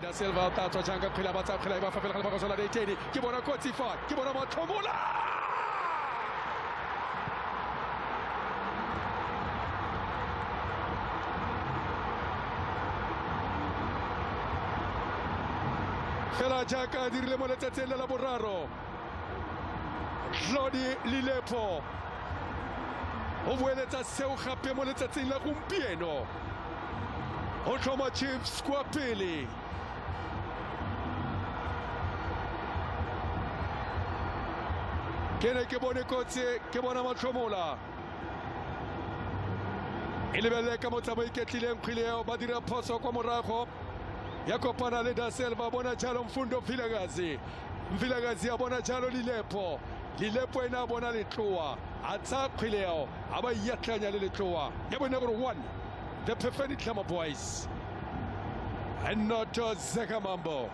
Da Silva tatswa jang ka kgwele ba tsa kgwele ba fapela ga ba go sola ditedi ke bona kotsi fa ke bona Mathomola fela jaaka a dirile mo letsatsing le la boraro Lilepo o boeletsa seo gape mo letsatsing la gompieno o tlhoma Chiefs kwa pele ke ne ke bone kotsi ke bona Mathomola e lebelele ka motsamao iketlileng kgwele eo ba dira phoso kwa morago ya kopana le Da Silva bona jalo Mfilakazi ya bona jalo Lilepo ena bona letloa a tsa kgwele eo a ba iatlanya le letloa ya bona gore 1 the perfect Clamor boys and not Zagamambo.